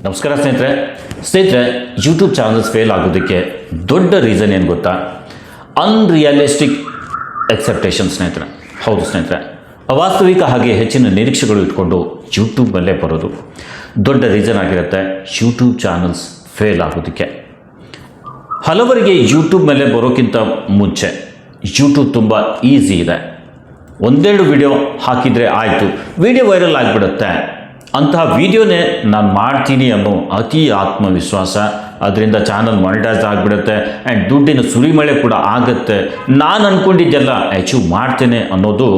ನಮಸ್ಕಾರ ಸ್ನೇಹಿತರೆ YouTube channels fail ಆಗೋದಕ್ಕೆ ದೊಡ್ಡ ರೀಸನ್ ಏನು ಗೊತ್ತಾ? ಅನ್ರಿಯಲಿಸ್ಟಿಕ್ ಎಕ್ಸೆಪ್ಟೇಷನ್ ಸ್ನೇಹಿತರೆ. ಹೌದು ಸ್ನೇಹಿತರೆ, ಅವಾಸ್ತವಿಕ ಹಾಗೆ ಹೆಚ್ಚಿನ ನಿರೀಕ್ಷೆಗಳು ಇಟ್ಕೊಂಡು ಯೂಟ್ಯೂಬ್ ಮೇಲೆ ಬರೋದು ದೊಡ್ಡ ರೀಸನ್ ಆಗಿರುತ್ತೆ ಯೂಟ್ಯೂಬ್ ಚಾನಲ್ಸ್ ಫೇಲ್ ಆಗೋದಕ್ಕೆ. ಹಲವರಿಗೆ ಯೂಟ್ಯೂಬ್ ಮೇಲೆ ಬರೋಕ್ಕಿಂತ ಮುಂಚೆ ಯೂಟ್ಯೂಬ್ ತುಂಬ ಈಸಿ ಇದೆ. ಒಂದೆರಡು ವಿಡಿಯೋ ಹಾಕಿದರೆ ಆಯಿತು, ವಿಡಿಯೋ ವೈರಲ್ ಆಗಿಬಿಡುತ್ತೆ. ಅಂತಹ ವಿಡಿಯೋನೇ ನಾನು ಮಾಡ್ತೀನಿ ಅನ್ನೋ ಅತಿ ಆತ್ಮವಿಶ್ವಾಸ, ಅದರಿಂದ ಚಾನಲ್ ಮಾನಿಟೈಸ್ ಆಗಿಬಿಡುತ್ತೆ ಆ್ಯಂಡ್ ದುಡ್ಡಿನ ಸುರಿಮಳೆ ಕೂಡ ಆಗುತ್ತೆ, ನಾನು ಅಂದ್ಕೊಂಡಿದ್ದೆಲ್ಲ ಅಚೀವ್ ಮಾಡ್ತೇನೆ ಅನ್ನೋದು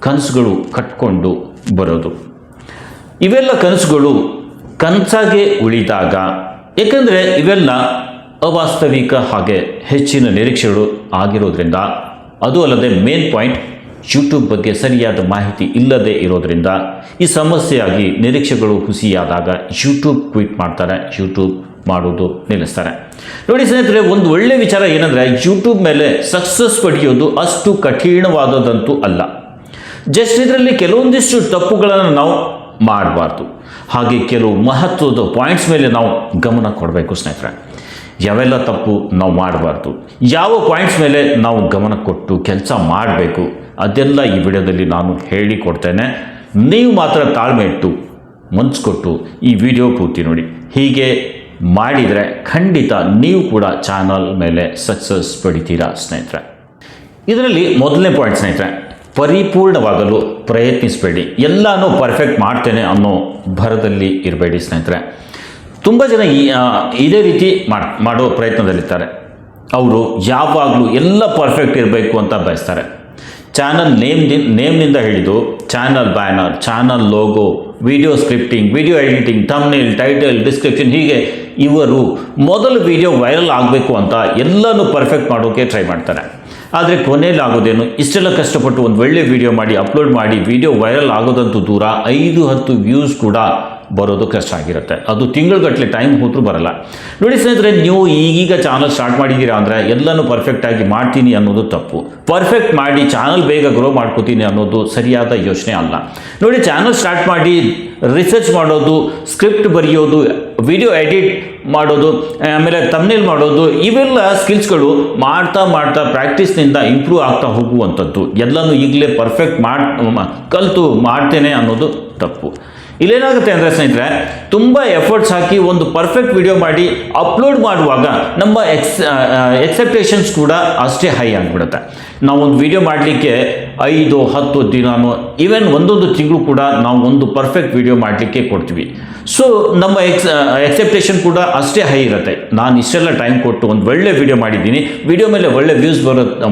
ಕನಸುಗಳು ಕಟ್ಕೊಂಡು ಬರೋದು. ಇವೆಲ್ಲ ಕನಸುಗಳು ಕನಸಾಗೆ ಉಳಿದಾಗ, ಏಕೆಂದರೆ ಇವೆಲ್ಲ ಅವಾಸ್ತವಿಕ ಹಾಗೆ ಹೆಚ್ಚಿನ ನಿರೀಕ್ಷೆಗಳು ಆಗಿರೋದ್ರಿಂದ, ಅದು ಅಲ್ಲದೆ ಮೇನ್ ಪಾಯಿಂಟ್ ಯೂಟ್ಯೂಬ್ ಬಗ್ಗೆ ಸರಿಯಾದ ಮಾಹಿತಿ ಇಲ್ಲದೆ ಇರೋದರಿಂದ ಈ ಸಮಸ್ಯೆಯಾಗಿ ನಿರೀಕ್ಷೆಗಳು ಹುಸಿಯಾದಾಗ ಯೂಟ್ಯೂಬ್ ಕ್ವಿಟ್ ಮಾಡ್ತಾರೆ, ಯೂಟ್ಯೂಬ್ ಮಾಡೋದು ನಿಲ್ಲಿಸ್ತಾರೆ. ನೋಡಿ ಸ್ನೇಹಿತರೆ, ಒಂದು ಒಳ್ಳೆ ವಿಚಾರ ಏನಂದರೆ, ಯೂಟ್ಯೂಬ್ ಮೇಲೆ ಸಕ್ಸಸ್ ಪಡೆಯೋದು ಅಷ್ಟು ಕಠಿಣವಾದದಂತೂ ಅಲ್ಲ. ಜಸ್ಟ್ ಇದರಲ್ಲಿ ಕೆಲವೊಂದಿಷ್ಟು ತಪ್ಪುಗಳನ್ನು ನಾವು ಮಾಡಬಾರ್ದು, ಹಾಗೆ ಕೆಲವು ಮಹತ್ವದ ಪಾಯಿಂಟ್ಸ್ ಮೇಲೆ ನಾವು ಗಮನ ಕೊಡಬೇಕು ಸ್ನೇಹಿತರೆ. ಯಾವೆಲ್ಲ ತಪ್ಪು ನಾವು ಮಾಡಬಾರ್ದು, ಯಾವ ಪಾಯಿಂಟ್ಸ್ ಮೇಲೆ ನಾವು ಗಮನ ಕೊಟ್ಟು ಕೆಲಸ ಮಾಡಬೇಕು, ಅದೆಲ್ಲ ಈ ವಿಡಿಯೋದಲ್ಲಿ ನಾನು ಹೇಳಿಕೊಡ್ತೇನೆ. ನೀವು ಮಾತ್ರ ತಾಳ್ಮೆ ಇಟ್ಟು ಮನಸ್ಸು ಕೊಟ್ಟು ಈ ವಿಡಿಯೋ ಪೂರ್ತಿ ನೋಡಿ. ಹೀಗೆ ಮಾಡಿದರೆ ಖಂಡಿತ ನೀವು ಕೂಡ ಚಾನಲ್ ಮೇಲೆ ಸಕ್ಸಸ್ ಪಡಿತೀರಾ ಸ್ನೇಹಿತರೆ. ಇದರಲ್ಲಿ ಮೊದಲನೇ ಪಾಯಿಂಟ್ ಸ್ನೇಹಿತರೆ, ಪರಿಪೂರ್ಣವಾಗಲು ಪ್ರಯತ್ನಿಸಬೇಡಿ. ಎಲ್ಲನೂ ಪರ್ಫೆಕ್ಟ್ ಮಾಡ್ತೇನೆ ಅನ್ನೋ ಭರದಲ್ಲಿ ಇರಬೇಡಿ ಸ್ನೇಹಿತರೆ. ತುಂಬ ಜನ ಇದೇ ರೀತಿ ಮಾಡೋ ಪ್ರಯತ್ನದಲ್ಲಿರ್ತಾರೆ. ಅವರು ಯಾವಾಗಲೂ ಎಲ್ಲ ಪರ್ಫೆಕ್ಟ್ ಇರಬೇಕು ಅಂತ ಬಯಸ್ತಾರೆ. ಚಾನಲ್ ನೇಮ್ನಿಂದ ಹಿಡಿದು channel banner, channel logo, video scripting, video editing, thumbnail, title, description, ಹೀಗೆ ಇವರು ಮೊದಲು ವಿಡಿಯೋ ವೈರಲ್ ಆಗಬೇಕು ಅಂತ ಎಲ್ಲನೂ ಪರ್ಫೆಕ್ಟ್ ಮಾಡೋಕ್ಕೆ ಟ್ರೈ ಮಾಡ್ತಾರೆ. ಆದರೆ ಕೊನೆಯಲ್ಲಿ ಆಗೋದೇನು, ಇಷ್ಟೆಲ್ಲ ಕಷ್ಟಪಟ್ಟು ಒಂದು ಒಳ್ಳೆ ವಿಡಿಯೋ ಮಾಡಿ ಅಪ್ಲೋಡ್ ಮಾಡಿ ವಿಡಿಯೋ ವೈರಲ್ ಆಗೋದಂತೂ ದೂರ, 5-10 ವ್ಯೂಸ್ ಕೂಡ ಬರೋದು ಕಷ್ಟ ಆಗಿರುತ್ತೆ. ಅದು ತಿಂಗಳುಗಟ್ಟಲೆ ಟೈಮ್ ಹೋದರೂ ಬರಲ್ಲ. ನೋಡಿ ಸ್ನೇಹಿತರೆ, ನೀವು ಈಗೀಗ ಚಾನಲ್ ಸ್ಟಾರ್ಟ್ ಮಾಡಿದ್ದೀರಾ ಅಂದರೆ ಎಲ್ಲನೂ ಪರ್ಫೆಕ್ಟಾಗಿ ಮಾಡ್ತೀನಿ ಅನ್ನೋದು ತಪ್ಪು. ಪರ್ಫೆಕ್ಟ್ ಮಾಡಿ ಚಾನಲ್ ಬೇಗ ಗ್ರೋ ಮಾಡ್ಕೋತೀನಿ ಅನ್ನೋದು ಸರಿಯಾದ ಯೋಚನೆ ಅಲ್ಲ. ನೋಡಿ, ಚಾನಲ್ ಸ್ಟಾರ್ಟ್ ಮಾಡಿ ರಿಸರ್ಚ್ ಮಾಡೋದು, ಸ್ಕ್ರಿಪ್ಟ್ ಬರೆಯೋದು, ವಿಡಿಯೋ ಎಡಿಟ್ ಮಾಡೋದು, ಆಮೇಲೆ ಥಂಬ್ನೇಲ್ ಮಾಡೋದು, ಇವೆಲ್ಲ ಸ್ಕಿಲ್ಸ್ಗಳು ಮಾಡ್ತಾ ಪ್ರಾಕ್ಟೀಸ್ನಿಂದ ಇಂಪ್ರೂವ್ ಆಗ್ತಾ ಹೋಗುವಂಥದ್ದು. ಎಲ್ಲನೂ ಈಗಲೇ ಪರ್ಫೆಕ್ಟ್ ಕಲಿತು ಮಾಡ್ತೇನೆ ಅನ್ನೋದು ತಪ್ಪು. ಇಲ್ಲೇನಾಗುತ್ತೆ ಅಂದರೆ ಸ್ನೇಹಿತರೆ, ತುಂಬ ಎಫರ್ಟ್ಸ್ ಹಾಕಿ ಒಂದು ಪರ್ಫೆಕ್ಟ್ ವಿಡಿಯೋ ಮಾಡಿ ಅಪ್ಲೋಡ್ ಮಾಡುವಾಗ ನಮ್ಮ ಎಕ್ಸೆಪ್ಟೇಷನ್ಸ್ ಕೂಡ ಅಷ್ಟೇ ಹೈ ಆಗಿಬಿಡುತ್ತೆ. ನಾವೊಂದು ವಿಡಿಯೋ ಮಾಡಲಿಕ್ಕೆ 5-10 ದಿನನೂ, ಈವನ್ ಒಂದೊಂದು ತಿಂಗಳು ಕೂಡ ನಾವು ಒಂದು ಪರ್ಫೆಕ್ಟ್ ವಿಡಿಯೋ ಮಾಡಲಿಕ್ಕೆ ಕೊಡ್ತೀವಿ. ಸೊ ನಮ್ಮ ಎಕ್ಸೆಪ್ಟೇಷನ್ ಕೂಡ ಅಷ್ಟೇ ಹೈ ಇರುತ್ತೆ. ನಾನು ಇಷ್ಟೆಲ್ಲ ಟೈಮ್ ಕೊಟ್ಟು ಒಂದು ಒಳ್ಳೆ ವಿಡಿಯೋ ಮಾಡಿದ್ದೀನಿ, ವಿಡಿಯೋ ಮೇಲೆ ಒಳ್ಳೆ ವ್ಯೂಸ್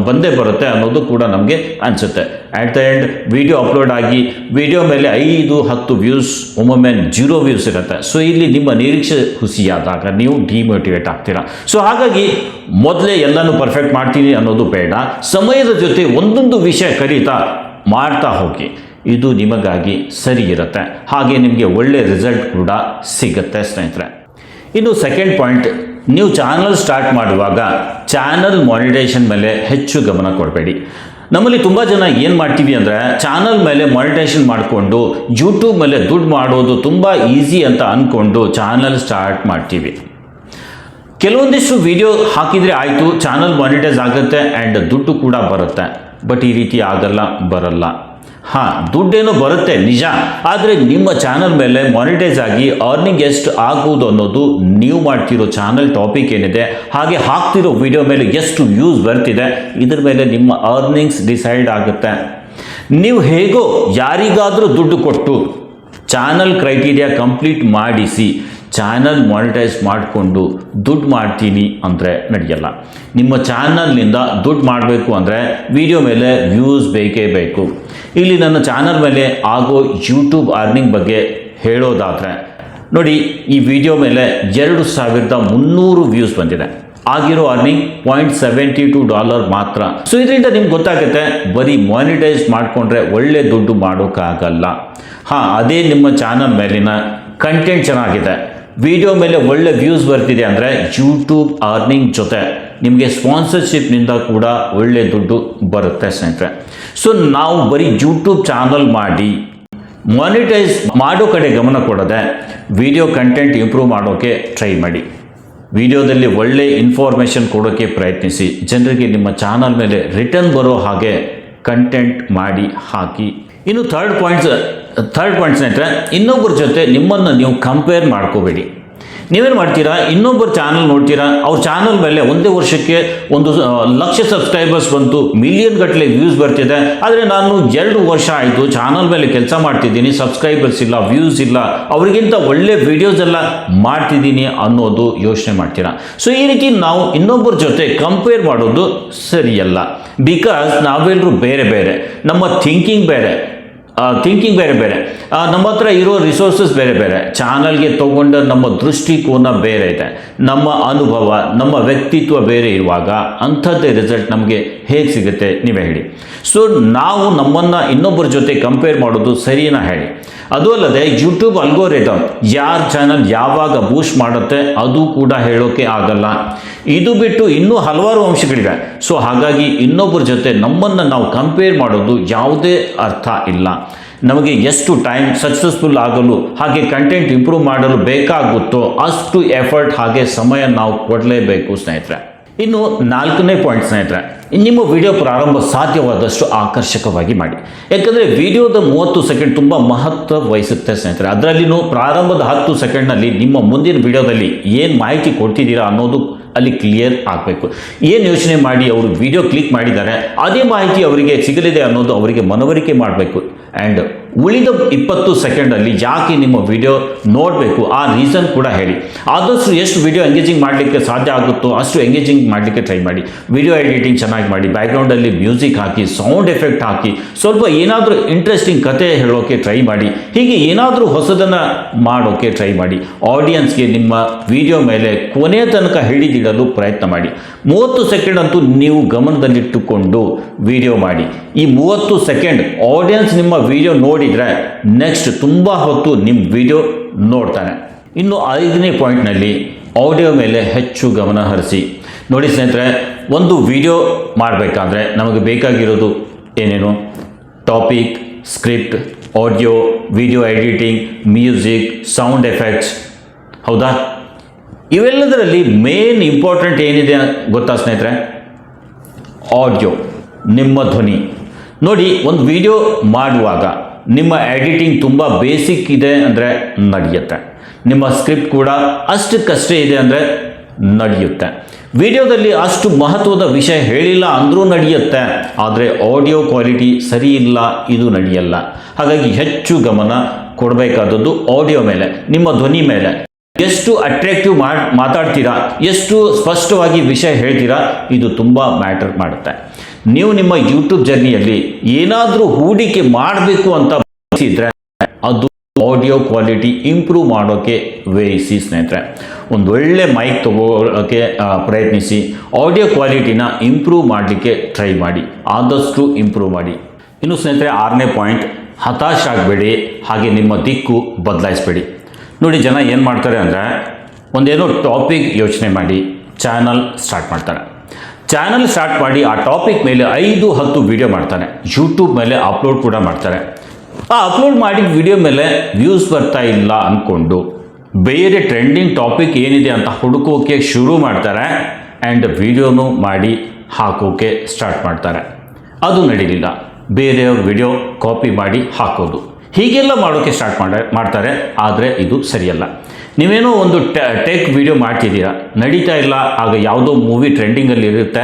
ಬಂದೇ ಬರುತ್ತೆ ಅನ್ನೋದು ಕೂಡ ನಮಗೆ ಅನಿಸುತ್ತೆ. At the end video upload ಆಗಿ ವಿಡಿಯೋ ಮೇಲೆ 5-10 ವ್ಯೂಸ್, ಒಮ್ಮೊಮ್ಮೆ 0 ವ್ಯೂಸ್ ಇರುತ್ತೆ. ಸೊ ಇಲ್ಲಿ ನಿಮ್ಮ ನಿರೀಕ್ಷೆ ಹುಸಿಯಾದಾಗ ನೀವು ಡಿಮೋಟಿವೇಟ್ ಆಗ್ತೀರಾ. ಸೊ ಹಾಗಾಗಿ ಮೊದಲೇ ಎಲ್ಲನೂ ಪರ್ಫೆಕ್ಟ್ ಮಾಡ್ತೀನಿ ಅನ್ನೋದು ಬೇಡ. ಸಮಯದ ಜೊತೆ ಒಂದೊಂದು ವಿಷಯ ಕಲಿತಾ ಮಾಡ್ತಾ ಹೋಗಿ, ಇದು ನಿಮಗಾಗಿ ಸರಿ ಇರುತ್ತೆ, ಹಾಗೆ ನಿಮಗೆ ಒಳ್ಳೆ ರಿಸಲ್ಟ್ ಕೂಡ ಸಿಗುತ್ತೆ ಸ್ನೇಹಿತರೆ. ಇನ್ನು ಸೆಕೆಂಡ್ ಪಾಯಿಂಟ್, ನೀವು ಚಾನಲ್ ಸ್ಟಾರ್ಟ್ ಮಾಡುವಾಗ ಚಾನಲ್ ಮಾನಿಟೈಸೇಷನ್ ಮೇಲೆ ಹೆಚ್ಚು ಗಮನ ಕೊಡಬೇಡಿ. ನಮ್ಮಲ್ಲಿ ತುಂಬ ಜನ ಏನು ಮಾಡ್ತೀವಿ ಅಂದರೆ, ಚಾನಲ್ ಮೇಲೆ ಮಾನಿಟೈಸೇಷನ್ ಮಾಡಿಕೊಂಡು ಯೂಟ್ಯೂಬ್ ಮೇಲೆ ದುಡ್ಡು ಮಾಡೋದು ತುಂಬ ಈಸಿ ಅಂತ ಅಂದ್ಕೊಂಡು ಚಾನಲ್ ಸ್ಟಾರ್ಟ್ ಮಾಡ್ತೀವಿ. ಕೆಲವೊಂದಿಷ್ಟು ವಿಡಿಯೋ ಹಾಕಿದರೆ ಆಯಿತು, ಚಾನಲ್ ಮಾನಿಟೈಸ್ ಆಗುತ್ತೆ ಆ್ಯಂಡ್ ದುಡ್ಡು ಕೂಡ ಬರುತ್ತೆ. ಬಟ್ ಈ ರೀತಿ ಬರಲ್ಲ. ದುಡ್ಡೇನೋ ಬರುತ್ತೆ ನಿಜ, ಆದರೆ ನಿಮ್ಮ ಚಾನಲ್ ಮೇಲೆ ಮಾನಿಟೈಸ್ ಆಗಿ ಅರ್ನಿಂಗ್ ಎಷ್ಟು ಆಗುವುದು ಅನ್ನೋದು ನೀವು ಮಾಡ್ತಿರೋ ಚಾನಲ್ ಟಾಪಿಕ್ ಏನಿದೆ, ಹಾಗೆ ಹಾಕ್ತಿರೋ ವಿಡಿಯೋ ಮೇಲೆ ಎಷ್ಟು ವ್ಯೂಸ್ ಬರ್ತಿದೆ, ಇದ್ರ ಮೇಲೆ ನಿಮ್ಮ ಅರ್ನಿಂಗ್ಸ್ ಡಿಸೈಡ್ ಆಗುತ್ತೆ. ನೀವು ಹೇಗೋ ಯಾರಿಗಾದರೂ ದುಡ್ಡು ಕೊಟ್ಟು ಚಾನಲ್ ಕ್ರೈಟೀರಿಯಾ ಕಂಪ್ಲೀಟ್ ಮಾಡಿಸಿ ಚಾನಲ್ ಮಾನಿಟೈಸ್ ಮಾಡಿಕೊಂಡು ದುಡ್ಡು ಮಾಡ್ತೀನಿ ಅಂದರೆ ನಡೆಯಲ್ಲ. ನಿಮ್ಮ ಚಾನಲ್ನಿಂದ ದುಡ್ಡು ಮಾಡಬೇಕು ಅಂದರೆ ವಿಡಿಯೋ ಮೇಲೆ ವ್ಯೂಸ್ ಬೇಕೇ ಬೇಕು. ಇಲ್ಲಿ ನನ್ನ ಚಾನಲ್ ಮೇಲೆ ಆಗೋ ಯೂಟ್ಯೂಬ್ ಅರ್ನಿಂಗ್ ಬಗ್ಗೆ ಹೇಳೋದಾದರೆ ನೋಡಿ, ಈ ವಿಡಿಯೋ ಮೇಲೆ $2,300 ವ್ಯೂಸ್ ಬಂದಿದೆ. ಆಗಿರೋ ಅರ್ನಿಂಗ್ $0.72 ಮಾತ್ರ. ಸೊ ಇದರಿಂದ ನಿಮ್ಗೆ ಗೊತ್ತಾಗುತ್ತೆ, ಬರೀ ಮಾನಿಟೈಸ್ ಮಾಡಿಕೊಂಡ್ರೆ ಒಳ್ಳೆ ದುಡ್ಡು ಮಾಡೋಕ್ಕಾಗಲ್ಲ. ಅದೇ ನಿಮ್ಮ ಚಾನಲ್ ಮೇಲಿನ ಕಂಟೆಂಟ್ ಚೆನ್ನಾಗಿದೆ, ವಿಡಿಯೋ ಮೇಲೆ ಒಳ್ಳೆ ವ್ಯೂಸ್ ಬರ್ತಿದೆ ಅಂದರೆ ಯೂಟ್ಯೂಬ್ ಅರ್ನಿಂಗ್ ಜೊತೆ ನಿಮಗೆ ಸ್ಪಾನ್ಸರ್ಶಿಪ್ನಿಂದ ಕೂಡ ಒಳ್ಳೆ ದುಡ್ಡು ಬರುತ್ತೆ ಸ್ನೇಹಿತರೆ. ಸೊ ನಾವು ಬರೀ ಯೂಟ್ಯೂಬ್ ಚಾನಲ್ ಮಾಡಿ ಮಾನಿಟೈಸ್ ಮಾಡೋ ಕಡೆ ಗಮನ ಕೊಡದೆ ವಿಡಿಯೋ ಕಂಟೆಂಟ್ ಇಂಪ್ರೂವ್ ಮಾಡೋಕ್ಕೆ ಟ್ರೈ ಮಾಡಿ. ವಿಡಿಯೋದಲ್ಲಿ ಒಳ್ಳೆ ಇನ್ಫಾರ್ಮೇಷನ್ ಕೊಡೋಕ್ಕೆ ಪ್ರಯತ್ನಿಸಿ. ಜನರಿಗೆ ನಿಮ್ಮ ಚಾನಲ್ ಮೇಲೆ ರಿಟರ್ನ್ ಬರೋ ಹಾಗೆ ಕಂಟೆಂಟ್ ಮಾಡಿ ಹಾಕಿ. ಇನ್ನು ಥರ್ಡ್ ಪಾಯಿಂಟ್ ಸ್ನೇಹಿತರೆ, ಇನ್ನೊಬ್ಬರ ಜೊತೆ ನಿಮ್ಮನ್ನು ನೀವು ಕಂಪೇರ್ ಮಾಡ್ಕೋಬೇಡಿ. ನೀವೇನು ಮಾಡ್ತೀರಾ, ಇನ್ನೊಬ್ಬರು ಚಾನಲ್ ನೋಡ್ತೀರಾ, ಅವ್ರ ಚಾನಲ್ ಮೇಲೆ ಒಂದೇ ವರ್ಷಕ್ಕೆ 1,00,000 ಸಬ್ಸ್ಕ್ರೈಬರ್ಸ್ ಬಂತು, ಮಿಲಿಯನ್ ಗಟ್ಟಲೆ ವ್ಯೂಸ್ ಬರ್ತಿದೆ. ಆದರೆ ನಾನು 2 ವರ್ಷ ಆಯಿತು ಚಾನಲ್ ಮೇಲೆ ಕೆಲಸ ಮಾಡ್ತಿದ್ದೀನಿ, ಸಬ್ಸ್ಕ್ರೈಬರ್ಸ್ ಇಲ್ಲ, ವ್ಯೂಸ್ ಇಲ್ಲ, ಅವರಿಗಿಂತ ಒಳ್ಳೆ ವಿಡಿಯೋಸ್ ಎಲ್ಲ ಮಾಡ್ತಿದ್ದೀನಿ ಅನ್ನೋದು ಯೋಚನೆ ಮಾಡ್ತೀರಾ. ಸೊ ಈ ರೀತಿ ನಾವು ಇನ್ನೊಬ್ಬರ ಜೊತೆ ಕಂಪೇರ್ ಮಾಡೋದು ಸರಿಯಲ್ಲ. ಬಿಕಾಸ್ ನಾವೆಲ್ಲರೂ ಬೇರೆ ಬೇರೆ, ನಮ್ಮ ಥಿಂಕಿಂಗ್ ಬೇರೆ ಬೇರೆ, ನಮ್ಮ ಹತ್ರ ಇರೋ ರಿಸೋರ್ಸಸ್ ಬೇರೆ ಬೇರೆ, ಚಾನಲ್ಗೆ ತಗೊಂಡ ನಮ್ಮ ದೃಷ್ಟಿಕೋನ ಬೇರೆ ಇದೆ, ನಮ್ಮ ಅನುಭವ, ನಮ್ಮ ವ್ಯಕ್ತಿತ್ವ ಬೇರೆ ಇರುವಾಗ ಅಂಥದ್ದೇ ರಿಸಲ್ಟ್ ನಮಗೆ ಹೇಗೆ ಸಿಗುತ್ತೆ ನೀವೇ ಹೇಳಿ. ಸೊ ನಾವು ನಮ್ಮನ್ನು ಇನ್ನೊಬ್ಬರ ಜೊತೆ ಕಂಪೇರ್ ಮಾಡೋದು ಸರಿನಾ ಹೇಳಿ. ಅದು ಅಲ್ಲದೆ ಯೂಟ್ಯೂಬ್ ಅಲ್ಗೋರಿದಮ್ ಯಾರ ಚಾನಲ್ ಯಾವಾಗ ಬೂಸ್ಟ್ ಮಾಡುತ್ತೆ ಅದು ಕೂಡ ಹೇಳೋಕೆ ಆಗಲ್ಲ. ಇದು ಬಿಟ್ಟು ಇನ್ನೂ ಹಲವಾರು ಅಂಶಗಳಿವೆ. ಸೊ ಹಾಗಾಗಿ ಇನ್ನೊಬ್ಬರ ಜೊತೆ ನಮ್ಮನ್ನು ನಾವು ಕಂಪೇರ್ ಮಾಡೋದು ಯಾವುದೇ ಅರ್ಥ ಇಲ್ಲ. ನಮಗೆ ಎಷ್ಟು ಟೈಮ್ ಸಕ್ಸಸ್ಫುಲ್ ಆಗಲು ಹಾಗೆ ಕಂಟೆಂಟ್ ಇಂಪ್ರೂವ್ ಮಾಡಲು ಬೇಕಾಗುತ್ತೋ ಅಷ್ಟು ಎಫರ್ಟ್ ಹಾಗೆ ಸಮಯ ನಾವು ಕೊಡಲೇಬೇಕು ಸ್ನೇಹಿತರೆ. ಇನ್ನು 4ನೇ ಪಾಯಿಂಟ್ ಸ್ನೇಹಿತರೆ, ನಿಮ್ಮ ವಿಡಿಯೋ ಪ್ರಾರಂಭ ಸಾಧ್ಯವಾದಷ್ಟು ಆಕರ್ಷಕವಾಗಿ ಮಾಡಿ. ಯಾಕಂದರೆ ವಿಡಿಯೋದ 30 ಸೆಕೆಂಡ್ ತುಂಬ ಮಹತ್ವ ವಹಿಸುತ್ತೆ ಸ್ನೇಹಿತರೆ. ಅದರಲ್ಲಿನೂ ಪ್ರಾರಂಭದ 10 ಸೆಕೆಂಡ್ನಲ್ಲಿ ನಿಮ್ಮ ಮುಂದಿನ ವಿಡಿಯೋದಲ್ಲಿ ಏನು ಮಾಹಿತಿ ಕೊಡ್ತಿದ್ದೀರಾ ಅನ್ನೋದು ಅಲ್ಲಿ ಕ್ಲಿಯರ್ ಆಗಬೇಕು. ಏನು ಯೋಚನೆ ಮಾಡಿ ಅವರು ವಿಡಿಯೋ ಕ್ಲಿಕ್ ಮಾಡಿದ್ದಾರೆ ಅದೇ ಮಾಹಿತಿ ಅವರಿಗೆ ಸಿಗಲಿದೆ ಅನ್ನೋದು ಅವರಿಗೆ ಮನವರಿಕೆ ಮಾಡಬೇಕು. ಆ್ಯಂಡ್ ಉಳಿದ 20 ಸೆಕೆಂಡಲ್ಲಿ ಯಾಕೆ ನಿಮ್ಮ ವಿಡಿಯೋ ನೋಡಬೇಕು ಆ ರೀಸನ್ ಕೂಡ ಹೇಳಿ. ಆದಷ್ಟು ಎಷ್ಟು ವಿಡಿಯೋ ಎಂಗೇಜಿಂಗ್ ಮಾಡಲಿಕ್ಕೆ ಸಾಧ್ಯ ಆಗುತ್ತೋ ಅಷ್ಟು ಎಂಗೇಜಿಂಗ್ ಮಾಡಲಿಕ್ಕೆ ಟ್ರೈ ಮಾಡಿ. ವಿಡಿಯೋ ಎಡಿಟಿಂಗ್ ಚೆನ್ನಾಗಿ ಮಾಡಿ, ಬ್ಯಾಕ್ಗ್ರೌಂಡಲ್ಲಿ ಮ್ಯೂಸಿಕ್ ಹಾಕಿ, ಸೌಂಡ್ ಎಫೆಕ್ಟ್ ಹಾಕಿ, ಸ್ವಲ್ಪ ಏನಾದರೂ ಇಂಟ್ರೆಸ್ಟಿಂಗ್ ಕತೆ ಹೇಳೋಕ್ಕೆ ಟ್ರೈ ಮಾಡಿ. ಹೀಗೆ ಏನಾದರೂ ಹೊಸದನ್ನು ಮಾಡೋಕ್ಕೆ ಟ್ರೈ ಮಾಡಿ. ಆಡಿಯನ್ಸ್ಗೆ ನಿಮ್ಮ ವಿಡಿಯೋ ಮೇಲೆ ಕೊನೆಯ ತನಕ ಹಿಡಿದಿಡಲು ಪ್ರಯತ್ನ ಮಾಡಿ. 30 ಸೆಕೆಂಡ್ ಅಂತೂ ನೀವು ಗಮನದಲ್ಲಿಟ್ಟುಕೊಂಡು ವಿಡಿಯೋ ಮಾಡಿ. ಈ 30 ಸೆಕೆಂಡ್ ಆಡಿಯನ್ಸ್ ನಿಮ್ಮ ವಿಡಿಯೋ ನೋಡಿದರೆ ನೆಕ್ಸ್ಟ್ ತುಂಬ ಹೊತ್ತು ನಿಮ್ಮ ವಿಡಿಯೋ ನೋಡ್ತಾನೆ. ಇನ್ನು 5ನೇ ಪಾಯಿಂಟ್ನಲ್ಲಿ ಆಡಿಯೋ ಮೇಲೆ ಹೆಚ್ಚು ಗಮನ ಹರಿಸಿ. ನೋಡಿ ಸ್ನೇಹಿತರೆ, ಒಂದು ವಿಡಿಯೋ ಮಾಡಬೇಕಾದ್ರೆ ನಮಗೆ ಬೇಕಾಗಿರೋದು ಏನೇನು? Topic, script, audio, video editing, music, sound effects, ಹೌದಾ? ಇವೆಲ್ಲದರಲ್ಲಿ ಮೇನ್ ಇಂಪಾರ್ಟೆಂಟ್ ಏನಿದೆ ಗೊತ್ತಾ ಸ್ನೇಹಿತರೆ? ಆಡಿಯೋ, ನಿಮ್ಮ ಧ್ವನಿ. ನೋಡಿ, ಒಂದು ವಿಡಿಯೋ ಮಾಡುವಾಗ ನಿಮ್ಮ ಎಡಿಟಿಂಗ್ ತುಂಬ ಬೇಸಿಕ್ ಇದೆ ಅಂದರೆ ನಡೆಯುತ್ತೆ. ನಿಮ್ಮ ಸ್ಕ್ರಿಪ್ಟ್ ಕೂಡ ಅಷ್ಟಕ್ಕಷ್ಟೇ ಇದೆ ಅಂದರೆ ನಡೆಯುತ್ತೆ. ವಿಡಿಯೋದಲ್ಲಿ ಅಷ್ಟು ಮಹತ್ವದ ವಿಷಯ ಹೇಳಿಲ್ಲ ಅಂದರೂ ನಡೆಯುತ್ತೆ. ಆದರೆ ಆಡಿಯೋ ಕ್ವಾಲಿಟಿ ಸರಿ ಇಲ್ಲ, ಇದು ನಡೆಯಲ್ಲ. ಹಾಗಾಗಿ ಹೆಚ್ಚು ಗಮನ ಕೊಡಬೇಕಾದದ್ದು ಆಡಿಯೋ ಮೇಲೆ, ನಿಮ್ಮ ಧ್ವನಿ ಮೇಲೆ. ಎಷ್ಟು ಅಟ್ರಾಕ್ಟಿವ್ ಮಾತಾಡ್ತೀರಾ, ಎಷ್ಟು ಸ್ಪಷ್ಟವಾಗಿ ವಿಷಯ ಹೇಳ್ತೀರಾ, ಇದು ತುಂಬ ಮ್ಯಾಟರ್ ಮಾಡುತ್ತೆ. ನೀವು ನಿಮ್ಮ ಯೂಟ್ಯೂಬ್ ಜರ್ನಿಯಲ್ಲಿ ಏನಾದರೂ ಹೂಡಿಕೆ ಮಾಡಬೇಕು ಅಂತ ಬಯಸಿದ್ರೆ ಅದು ಆಡಿಯೋ ಕ್ವಾಲಿಟಿ ಇಂಪ್ರೂವ್ ಮಾಡೋಕ್ಕೆ ವ್ಯಯಿಸಿ ಸ್ನೇಹಿತರೆ. ಒಂದು ಒಳ್ಳೆ ಮೈಕ್ ತಗೊಳ್ಳೋಕ್ಕೆ ಪ್ರಯತ್ನಿಸಿ. ಆಡಿಯೋ ಕ್ವಾಲಿಟಿನ ಇಂಪ್ರೂವ್ ಮಾಡಲಿಕ್ಕೆ ಟ್ರೈ ಮಾಡಿ, ಆದಷ್ಟು ಇಂಪ್ರೂವ್ ಮಾಡಿ. ಇನ್ನು ಸ್ನೇಹಿತರೆ, 6ನೇ ಪಾಯಿಂಟ್, ಹತಾಶ ಆಗಬೇಡಿ, ಹಾಗೆ ನಿಮ್ಮ ದಿಕ್ಕು ಬದಲಾಯಿಸಬೇಡಿ. ನೋಡಿ, ಜನ ಏನು ಮಾಡ್ತಾರೆ ಅಂದರೆ ಒಂದೇನೋ ಟಾಪಿಕ್ ಯೋಚನೆ ಮಾಡಿ ಚಾನಲ್ ಸ್ಟಾರ್ಟ್ ಮಾಡ್ತಾರೆ. ಚಾನಲ್ ಸ್ಟಾರ್ಟ್ ಮಾಡಿ ಆ ಟಾಪಿಕ್ ಮೇಲೆ 5-10 ವಿಡಿಯೋ ಮಾಡ್ತಾರೆ. ಯೂಟ್ಯೂಬ್ ಮೇಲೆ ಅಪ್ಲೋಡ್ ಕೂಡ ಮಾಡ್ತಾರೆ. ಆ ಅಪ್ಲೋಡ್ ಮಾಡಿದ ವಿಡಿಯೋ ಮೇಲೆ ವ್ಯೂಸ್ ಬರ್ತಾ ಇಲ್ಲ ಅಂದ್ಕೊಂಡು ಬೇರೆ ಟ್ರೆಂಡಿಂಗ್ ಟಾಪಿಕ್ ಏನಿದೆ ಅಂತ ಹುಡುಕೋಕೆ ಶುರು ಮಾಡ್ತಾರೆ. ಆ್ಯಂಡ್ ವಿಡಿಯೋನು ಮಾಡಿ ಹಾಕೋಕೆ ಸ್ಟಾರ್ಟ್ ಮಾಡ್ತಾರೆ. ಅದು ನಡೀಲಿಲ್ಲ, ಬೇರೆಯವ್ರ ವಿಡಿಯೋ ಕಾಪಿ ಮಾಡಿ ಹಾಕೋದು, ಹೀಗೆಲ್ಲ ಮಾಡೋಕ್ಕೆ ಸ್ಟಾರ್ಟ್ ಮಾಡ್ತಾರೆ. ಆದರೆ ಇದು ಸರಿಯಲ್ಲ. ನೀವೇನೋ ಒಂದು ಟೆಕ್ ವಿಡಿಯೋ ಮಾಡ್ತಿದ್ದೀರಾ, ನಡೀತಾ ಇಲ್ಲ, ಆಗ ಯಾವುದೋ ಮೂವಿ ಟ್ರೆಂಡಿಂಗಲ್ಲಿ ಇರುತ್ತೆ,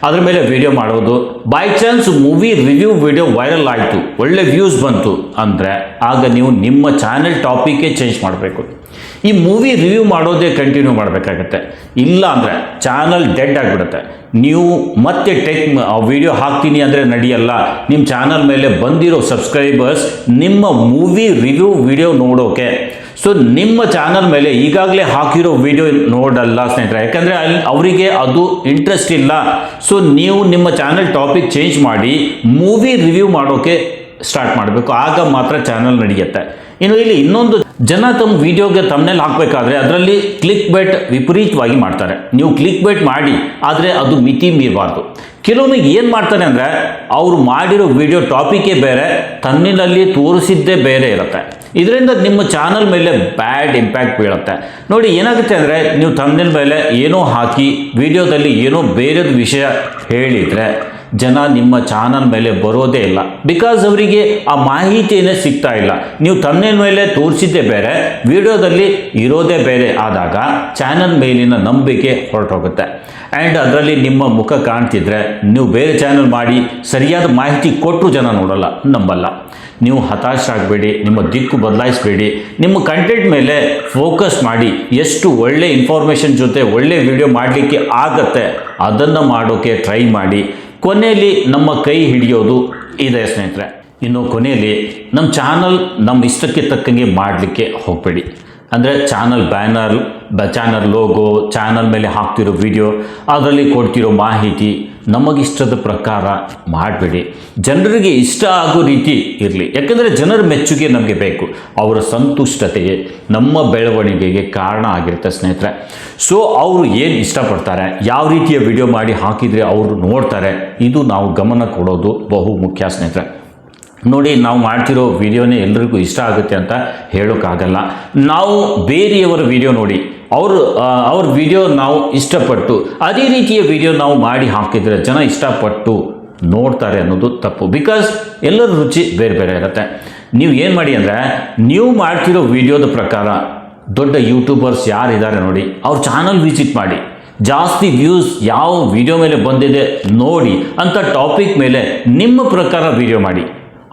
ಅದ್ರ ಮೇಲೆ ವಿಡಿಯೋ ಮಾಡೋದು. By chance movie review video viral ಆಯಿತು, ಒಳ್ಳೆ ವ್ಯೂಸ್ ಬಂತು ಅಂದರೆ ಆಗ ನೀವು ನಿಮ್ಮ ಚಾನೆಲ್ ಟಾಪಿಕ್ಕೇ ಚೇಂಜ್ ಮಾಡಬೇಕು. ಈ ಮೂವಿ ರಿವ್ಯೂ ಮಾಡೋದೇ ಕಂಟಿನ್ಯೂ ಮಾಡಬೇಕಾಗತ್ತೆ. ಇಲ್ಲ ಅಂದರೆ ಚಾನಲ್ ಡೆಡ್ ಆಗಿಬಿಡುತ್ತೆ. ನೀವು ಮತ್ತೆ ಟೆಕ್ ವಿಡಿಯೋ ಹಾಕ್ತೀನಿ ಅಂದರೆ ನಡೆಯಲ್ಲ. ನಿಮ್ಮ ಚಾನಲ್ ಮೇಲೆ ಬಂದಿರೋ ಸಬ್ಸ್ಕ್ರೈಬರ್ಸ್ ನಿಮ್ಮ ಮೂವಿ ರಿವ್ಯೂ ವಿಡಿಯೋ ನೋಡೋಕೆ, ಸೊ ನಿಮ್ಮ ಚಾನಲ್ ಮೇಲೆ ಈಗಾಗಲೇ ಹಾಕಿರೋ ವಿಡಿಯೋ ನೋಡಲ್ಲ ಸ್ನೇಹಿತರೆ. ಯಾಕಂದರೆ ಅವರಿಗೆ ಅದು ಇಂಟ್ರೆಸ್ಟ್ ಇಲ್ಲ. ಸೊ ನೀವು ನಿಮ್ಮ ಚಾನಲ್ ಟಾಪಿಕ್ ಚೇಂಜ್ ಮಾಡಿ ಮೂವಿ ರಿವ್ಯೂ ಮಾಡೋಕೆ ಸ್ಟಾರ್ಟ್ ಮಾಡಬೇಕು, ಆಗ ಮಾತ್ರ ಚಾನಲ್ ನಡೆಯುತ್ತೆ. ಇನ್ನು ಇಲ್ಲಿ ಇನ್ನೊಂದು, ಜನ ತಮ್ಮ ವಿಡಿಯೋಗೆ ಥಂಬ್ನೇಲ್ ಹಾಕಬೇಕಾದ್ರೆ ಅದರಲ್ಲಿ ಕ್ಲಿಕ್ ಬೈಟ್ ವಿಪರೀತವಾಗಿ ಮಾಡ್ತಾರೆ. ನೀವು ಕ್ಲಿಕ್ ಬೈಟ್ ಮಾಡಿ, ಆದರೆ ಅದು ಮಿತಿ ಮೀರಬಾರ್ದು. ಕೆಲವೊಮ್ಮೆ ಏನು ಮಾಡ್ತಾನೆ ಅಂದರೆ ಅವರು ಮಾಡಿರೋ ವಿಡಿಯೋ ಟಾಪಿಕೇ ಬೇರೆ, ತನ್ನಿನಲ್ಲಿ ತೋರಿಸಿದ್ದೇ ಬೇರೆ ಇರುತ್ತೆ. ಇದರಿಂದ ನಿಮ್ಮ ಚಾನಲ್ ಮೇಲೆ ಬ್ಯಾಡ್ ಇಂಪ್ಯಾಕ್ಟ್ ಬೀಳುತ್ತೆ. ನೋಡಿ ಏನಾಗುತ್ತೆ ಅಂದರೆ, ನೀವು ತಮ್ನೇಲ್ ಮೇಲೆ ಏನೋ ಹಾಕಿ ವಿಡಿಯೋದಲ್ಲಿ ಏನೋ ಬೇರೆದು ವಿಷಯ ಹೇಳಿದರೆ ಜನ ನಿಮ್ಮ ಚಾನಲ್ ಮೇಲೆ ಬರೋದೇ ಇಲ್ಲ. ಬಿಕಾಸ್ ಅವರಿಗೆ ಆ ಮಾಹಿತಿಯೇ ಸಿಗ್ತಾ ಇಲ್ಲ. ನೀವು ತಮ್ನೇಲ್ ಮೇಲೆ ತೋರಿಸಿದ್ದೇ ಬೇರೆ, ವಿಡಿಯೋದಲ್ಲಿ ಇರೋದೇ ಬೇರೆ ಆದಾಗ ಚಾನಲ್ ಮೇಲಿನ ನಂಬಿಕೆ ಹೊರಟೋಗುತ್ತೆ. ಆ್ಯಂಡ್ ಅದರಲ್ಲಿ ನಿಮ್ಮ ಮುಖ ಕಾಣ್ತಿದ್ರೆ ನೀವು ಬೇರೆ ಚಾನಲ್ ಮಾಡಿ ಸರಿಯಾದ ಮಾಹಿತಿ ಕೊಟ್ಟರು ಜನ ನೋಡಲ್ಲ, ನಂಬಲ್ಲ. ನೀವು ಹತಾಶರಾಗಬೇಡಿ, ನಿಮ್ಮ ದಿಕ್ಕು ಬದಲಾಯಿಸಬೇಡಿ, ನಿಮ್ಮ ಕಂಟೆಂಟ್ ಮೇಲೆ ಫೋಕಸ್ ಮಾಡಿ. ಎಷ್ಟು ಒಳ್ಳೆ ಇನ್ಫಾರ್ಮೇಷನ್ ಜೊತೆ ಒಳ್ಳೆ ವಿಡಿಯೋ ಮಾಡಲಿಕ್ಕೆ ಆಗತ್ತೆ ಅದನ್ನು ಮಾಡೋಕ್ಕೆ ಟ್ರೈ ಮಾಡಿ. ಕೊನೆಯಲ್ಲಿ ನಮ್ಮ ಕೈ ಹಿಡಿಯೋದು ಇದೆ ಸ್ನೇಹಿತರೆ. ಇನ್ನು ಕೊನೆಯಲ್ಲಿ ನಮ್ಮ ಚಾನಲ್ ನಮ್ಮ ಇಷ್ಟಕ್ಕೆ ತಕ್ಕಂಗೆ ಮಾಡಲಿಕ್ಕೆ ಹೋಗಬೇಡಿ. ಅಂದರೆ channel banner, channel logo, channel ಮೇಲೆ ಹಾಕ್ತಿರೋ ವಿಡಿಯೋ, ಅದರಲ್ಲಿ ಕೊಡ್ತಿರೋ ಮಾಹಿತಿ ನಮಗಿಷ್ಟದ ಪ್ರಕಾರ ಮಾಡಬೇಡಿ. ಜನರಿಗೆ ಇಷ್ಟ ಆಗೋ ರೀತಿ ಇರಲಿ. ಯಾಕಂದರೆ ಜನರ ಮೆಚ್ಚುಗೆ ನಮಗೆ ಬೇಕು. ಅವರ ಸಂತುಷ್ಟತೆಗೆ, ನಮ್ಮ ಬೆಳವಣಿಗೆಗೆ ಕಾರಣ ಆಗಿರುತ್ತೆ ಸ್ನೇಹಿತರೆ. ಸೊ ಅವರು ಏನು ಇಷ್ಟಪಡ್ತಾರೆ, ಯಾವ ರೀತಿಯ ವಿಡಿಯೋ ಮಾಡಿ ಹಾಕಿದರೆ ಅವರು ನೋಡ್ತಾರೆ, ಇದು ನಾವು ಗಮನ ಕೊಡೋದು ಬಹು ಮುಖ್ಯ ಸ್ನೇಹಿತರೆ. ನೋಡಿ, ನಾವು ಮಾಡ್ತಿರೋ ವಿಡಿಯೋನೇ ಎಲ್ಲರಿಗೂ ಇಷ್ಟ ಆಗುತ್ತೆ ಅಂತ ಹೇಳೋಕ್ಕಾಗಲ್ಲ. ನಾವು ಬೇರೆಯವರ ವಿಡಿಯೋ ನೋಡಿ ಅವ್ರ ವಿಡಿಯೋ ನಾವು ಇಷ್ಟಪಟ್ಟು ಅದೇ ರೀತಿಯ ವಿಡಿಯೋ ನಾವು ಮಾಡಿ ಹಾಕಿದರೆ ಜನ ಇಷ್ಟಪಟ್ಟು ನೋಡ್ತಾರೆ ಅನ್ನೋದು ತಪ್ಪು. ಬಿಕಾಸ್ ಎಲ್ಲರ ರುಚಿ ಬೇರೆ ಬೇರೆ ಇರುತ್ತೆ. ನೀವು ಏನು ಮಾಡಿ ಅಂದರೆ, ನೀವು ಮಾಡ್ತಿರೋ ವಿಡಿಯೋದ ಪ್ರಕಾರ ದೊಡ್ಡ ಯೂಟ್ಯೂಬರ್ಸ್ ಯಾರಿದ್ದಾರೆ ನೋಡಿ, ಅವ್ರ ಚಾನಲ್ ವಿಸಿಟ್ ಮಾಡಿ. ಜಾಸ್ತಿ ವ್ಯೂಸ್ ಯಾವ ವಿಡಿಯೋ ಮೇಲೆ ಬಂದಿದೆ ನೋಡಿ ಅಂತ ಟಾಪಿಕ್ ಮೇಲೆ ನಿಮ್ಮ ಪ್ರಕಾರ ವಿಡಿಯೋ ಮಾಡಿ.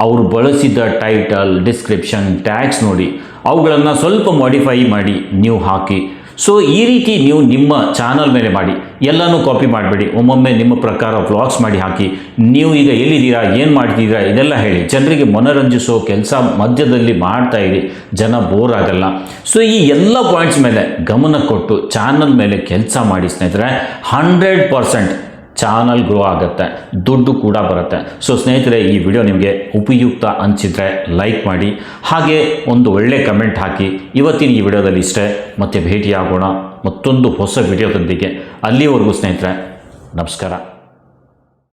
ಅವರು ಬಳಸಿದ ಟೈಟಲ್, ಡಿಸ್ಕ್ರಿಪ್ಷನ್, ಟ್ಯಾಗ್ಸ್ ನೋಡಿ, ಅವುಗಳನ್ನು ಸ್ವಲ್ಪ ಮಾಡಿಫೈ ಮಾಡಿ ನೀವು ಹಾಕಿ. ಸೊ ಈ ರೀತಿ ನೀವು ನಿಮ್ಮ ಚಾನಲ್ ಮೇಲೆ ಮಾಡಿ. ಎಲ್ಲನೂ ಕಾಪಿ ಮಾಡಬೇಡಿ. ಒಮ್ಮೊಮ್ಮೆ ನಿಮ್ಮ ಪ್ರಕಾರ ವ್ಲಾಗ್ಸ್ ಮಾಡಿ ಹಾಕಿ. ನೀವು ಈಗ ಎಲ್ಲಿದ್ದೀರಾ, ಏನು ಮಾಡ್ತಿದ್ದೀರಾ ಇದೆಲ್ಲ ಹೇಳಿ. ಜನರಿಗೆ ಮನರಂಜಿಸೋ ಕೆಲಸ ಮಧ್ಯದಲ್ಲಿ ಮಾಡ್ತಾ ಇರಿ, ಜನ ಬೋರ್ ಆಗಲ್ಲ. ಸೊ ಈ ಎಲ್ಲ ಪಾಯಿಂಟ್ಸ್ ಮೇಲೆ ಗಮನ ಕೊಟ್ಟು ಚಾನಲ್ ಮೇಲೆ ಕೆಲಸ ಮಾಡಿ ಸ್ನೇಹಿತರೆ. 100% ಚಾನಲ್ ಗ್ರೋ ಆಗುತ್ತೆ, ದುಡ್ಡು ಕೂಡ ಬರುತ್ತೆ. ಸೊ ಸ್ನೇಹಿತರೆ, ಈ ವಿಡಿಯೋ ನಿಮಗೆ ಉಪಯುಕ್ತ ಅನಿಸಿದರೆ ಲೈಕ್ ಮಾಡಿ, ಹಾಗೆ ಒಂದು ಒಳ್ಳೆ ಕಮೆಂಟ್ ಹಾಕಿ. ಇವತ್ತಿನ ಈ ವಿಡಿಯೋದಲ್ಲಿ ಇಷ್ಟೇ. ಮತ್ತೆ ಭೇಟಿಯಾಗೋಣ ಮತ್ತೊಂದು ಹೊಸ ವಿಡಿಯೋದೊಂದಿಗೆ. ಅಲ್ಲಿವರೆಗೂ ಸ್ನೇಹಿತರೆ, ನಮಸ್ಕಾರ.